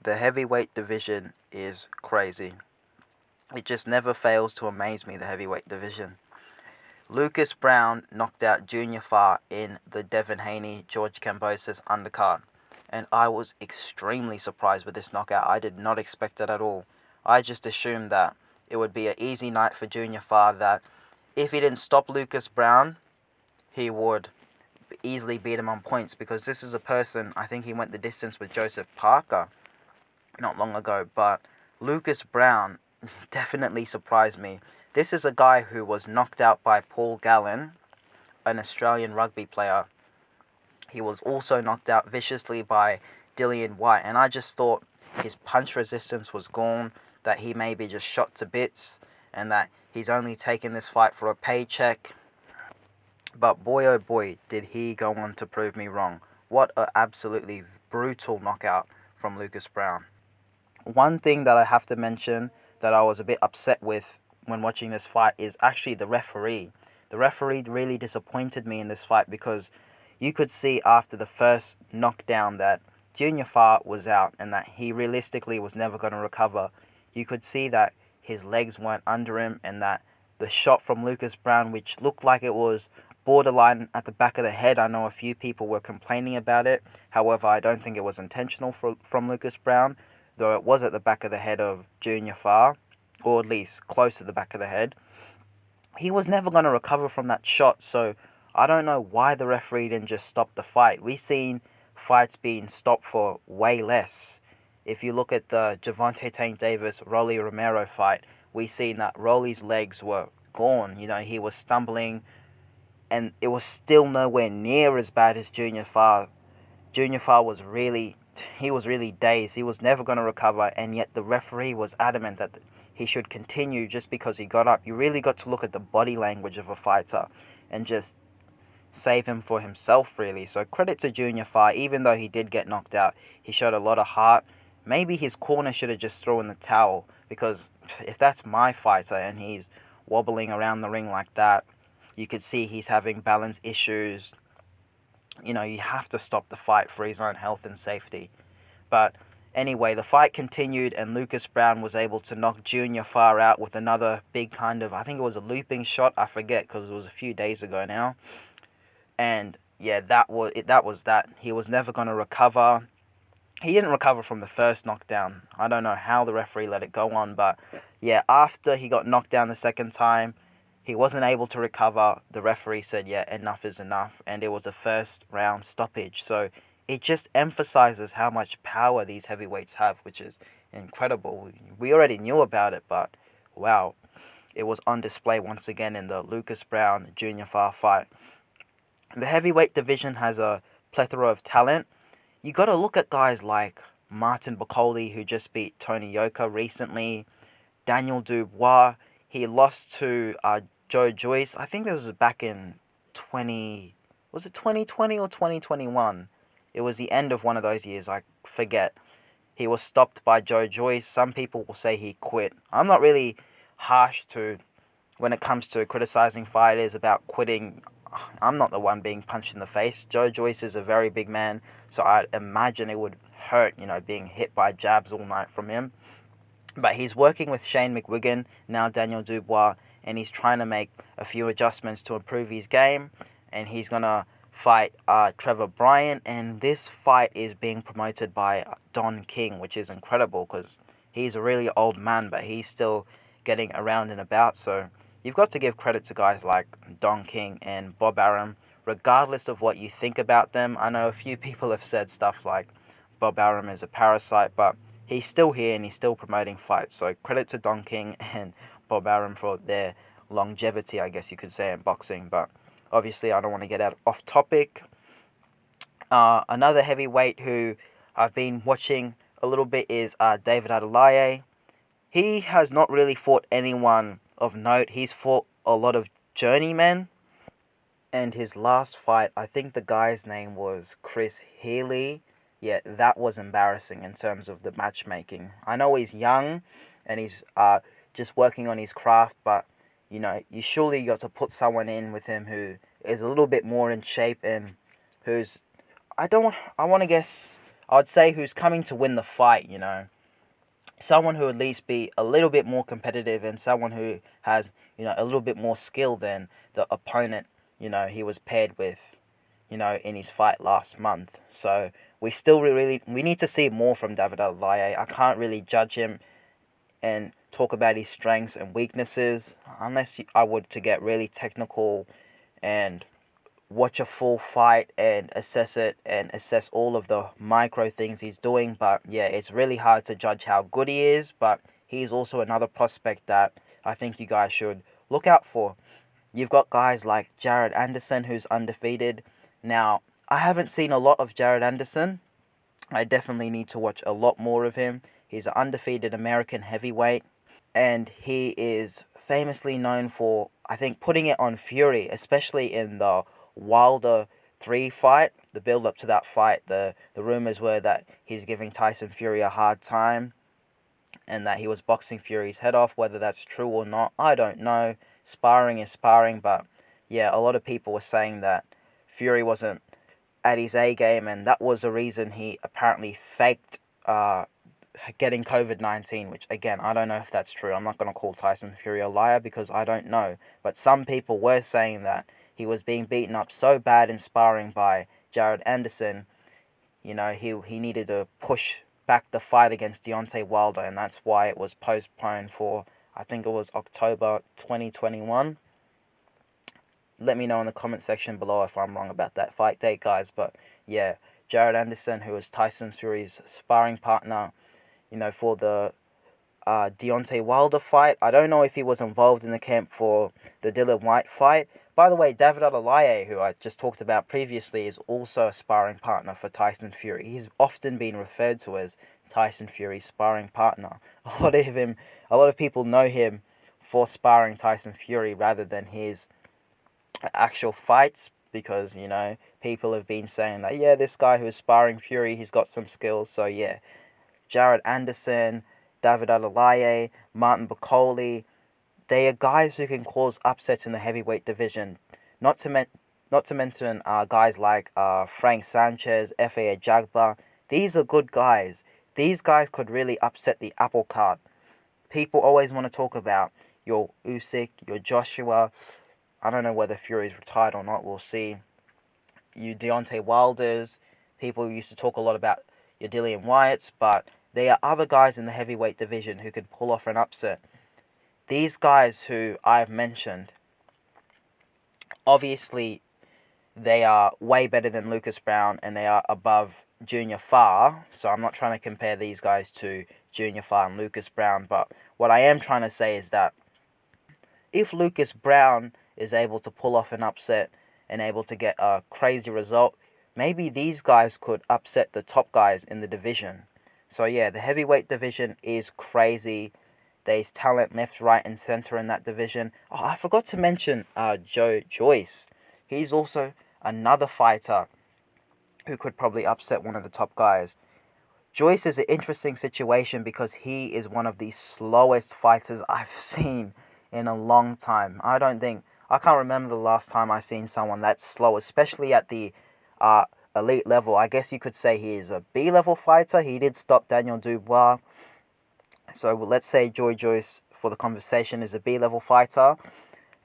The heavyweight division is crazy. It just never fails to amaze me, the heavyweight division. Lucas Browne knocked out Junior Fa in the Devin Haney, George Kambosos undercard. And I was extremely surprised with this knockout. I did not expect it at all. I just assumed that it would be an easy night for Junior Fa, that if he didn't stop Lucas Browne, he would easily beat him on points, because this is a person, I think he went the distance with Joseph Parker not long ago, but Lucas Browne definitely surprised me. This is a guy who was knocked out by Paul Gallen, an Australian rugby player. He was also knocked out viciously by Dillian White, and I just thought his punch resistance was gone, that he may be just shot to bits, and that he's only taken this fight for a paycheck. But boy oh boy, did he go on to prove me wrong. What an absolutely brutal knockout from Lucas Browne. One thing that I have to mention that I was a bit upset with when watching this fight is actually the referee. The referee really disappointed me in this fight, because you could see after the first knockdown that Junior Fa was out and that he realistically was never going to recover. You could see that his legs weren't under him, and that the shot from Lucas Browne, which looked like it was borderline at the back of the head, I know a few people were complaining about it. However, I don't think it was intentional from Lucas Browne, though it was at the back of the head of Junior Fa, or at least close to the back of the head. He was never going to recover from that shot, so I don't know why the referee didn't just stop the fight. We've seen fights being stopped for way less. If you look at the Gervonta Tank Davis Rolly Romero fight, we seen that Rolly's legs were gone. You know, he was stumbling, and it was still nowhere near as bad as Junior Fa. Junior Fa was really dazed. He was never going to recover, and yet the referee was adamant that he should continue just because he got up. You really got to look at the body language of a fighter and just save him for himself, really. So credit to Junior Fa. Even though he did get knocked out, he showed a lot of heart. Maybe his corner should have just thrown in the towel, because if that's my fighter and he's wobbling around the ring like that, you could see he's having balance issues. You know, you have to stop the fight for his own health and safety. But anyway, the fight continued, and Lucas Browne was able to knock Junior Fa out with another big kind of, I think it was a looping shot, I forget, because it was a few days ago now. And yeah, that was that. He was never going to recover. He didn't recover from the first knockdown. I don't know how the referee let it go on, but yeah, after he got knocked down the second time, he wasn't able to recover. The referee said, yeah, enough is enough, and it was a first round stoppage. So it just emphasizes how much power these heavyweights have, which is incredible. We already knew about it, but wow, it was on display once again in the Lucas Browne Junior Fa fight. The heavyweight division has a plethora of talent. You got to look at guys like Martin Bakole, who just beat Tony Yoka recently. Daniel Dubois, he lost to Joe Joyce. I think that was back in 2020 or 2021? It was the end of one of those years, I forget. He was stopped by Joe Joyce. Some people will say he quit. I'm not really harsh when it comes to criticizing fighters about quitting. I'm not the one being punched in the face. Joe Joyce is a very big man, so I imagine it would hurt, being hit by jabs all night from him. But he's working with Shane McGuigan, now Daniel Dubois, and he's trying to make a few adjustments to improve his game, and he's going to fight Trevor Bryan, and this fight is being promoted by Don King, which is incredible, because he's a really old man, but he's still getting around and about, so you've got to give credit to guys like Don King and Bob Arum, regardless of what you think about them. I know a few people have said stuff like Bob Arum is a parasite, but he's still here and he's still promoting fights. So credit to Don King and Bob Arum for their longevity, I guess you could say, in boxing. But obviously, I don't want to get off topic. Another heavyweight who I've been watching a little bit is David Adelaide. He has not really fought anyone of note. He's fought a lot of journeymen. And his last fight, I think the guy's name was Chris Healy. Yeah, that was embarrassing in terms of the matchmaking. I know he's young and he's just working on his craft, but you surely got to put someone in with him who is a little bit more in shape and who's, I want to guess, I would say who's coming to win the fight, you know. Someone who at least be a little bit more competitive and someone who has, you know, a little bit more skill than the opponent, you know, he was paired with, you know, in his fight last month. So we need to see more from David Alaye. I can't really judge him and talk about his strengths and weaknesses unless I would to get really technical and watch a full fight and assess it and assess all of the micro things he's doing. But yeah, it's really hard to judge how good he is, but he's also another prospect that I think you guys should look out for. You've got guys like Jared Anderson, who's undefeated. Now, I haven't seen a lot of Jared Anderson. I definitely need to watch a lot more of him. He's an undefeated American heavyweight, and he is famously known for, I think, putting it on Fury, especially in the Wilder 3 fight. The build up to that fight, the rumors were that he's giving Tyson Fury a hard time and that he was boxing Fury's head off. Whether that's true or not, I don't know. Sparring is sparring, but yeah, a lot of people were saying that Fury wasn't at his A game, and that was the reason he apparently faked getting COVID-19, which again, I don't know if that's true. I'm not going to call Tyson Fury a liar because I don't know. But some people were saying that he was being beaten up so bad in sparring by Jared Anderson, you know, he needed to push back the fight against Deontay Wilder, and that's why it was postponed for, I think it was October 2021. Let me know in the comment section below if I'm wrong about that fight date, guys. But yeah, Jared Anderson, who was Tyson Fury's sparring partner, you know, for the Deontay Wilder fight. I don't know if he was involved in the camp for the Dillian Whyte fight. By the way, David Alaye, who I just talked about previously, is also a sparring partner for Tyson Fury. He's often been referred to as Tyson Fury's sparring partner. A lot of people know him for sparring Tyson Fury rather than his actual fights, because, you know, people have been saying that, yeah, this guy who is sparring Fury, he's got some skills. So yeah, Jared Anderson, David Alaye, Martin Bakole, they are guys who can cause upsets in the heavyweight division. Not to mention guys like Frank Sanchez, F.A. Jagba. These are good guys. These guys could really upset the apple cart. People always want to talk about your Usyk, your Joshua. I don't know whether Fury's retired or not. We'll see. You Deontay Wilders. People used to talk a lot about your Dillian Whytes, but there are other guys in the heavyweight division who can pull off an upset. These guys who I've mentioned, obviously, they are way better than Lucas Browne and they are above Junior Farr. So I'm not trying to compare these guys to Junior Farr and Lucas Browne, but what I am trying to say is that if Lucas Browne is able to pull off an upset and able to get a crazy result, maybe these guys could upset the top guys in the division. So yeah, the heavyweight division is crazy. There's talent left, right, and center in that division. Oh, I forgot to mention Joyce. He's also another fighter who could probably upset one of the top guys. Joyce is an interesting situation because he is one of the slowest fighters I've seen in a long time. I can't remember the last time I seen someone that slow, especially at the elite level. I guess you could say he is a B-level fighter. He did stop Daniel Dubois. So let's say Joyce, for the conversation, is a B-level fighter.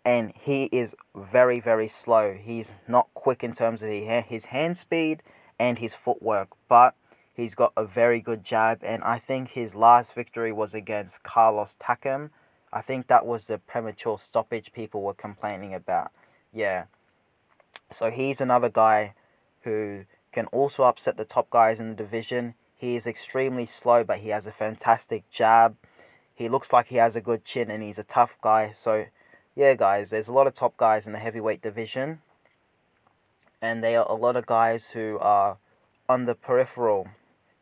And he is very, very slow. He's not quick in terms of his hand speed and his footwork. But he's got a very good jab. And I think his last victory was against Carlos Takam. I think that was the premature stoppage people were complaining about. Yeah. So he's another guy who can also upset the top guys in the division. He is extremely slow, but he has a fantastic jab. He looks like he has a good chin, and he's a tough guy. So, yeah, guys, there's a lot of top guys in the heavyweight division. And there are a lot of guys who are on the peripheral,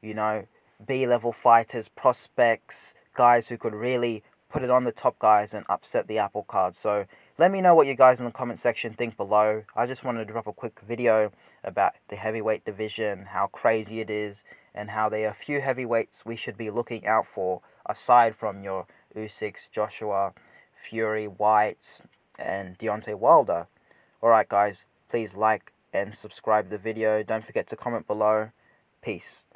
you know, B-level fighters, prospects, guys who could really put it on the top guys and upset the apple cart. So let me know what you guys in the comment section think below. I just wanted to drop a quick video about the heavyweight division, how crazy it is, and how there are a few heavyweights we should be looking out for, aside from your Usyk, Joshua, Fury, Whyte, and Deontay Wilder. Alright guys, please like and subscribe the video. Don't forget to comment below. Peace.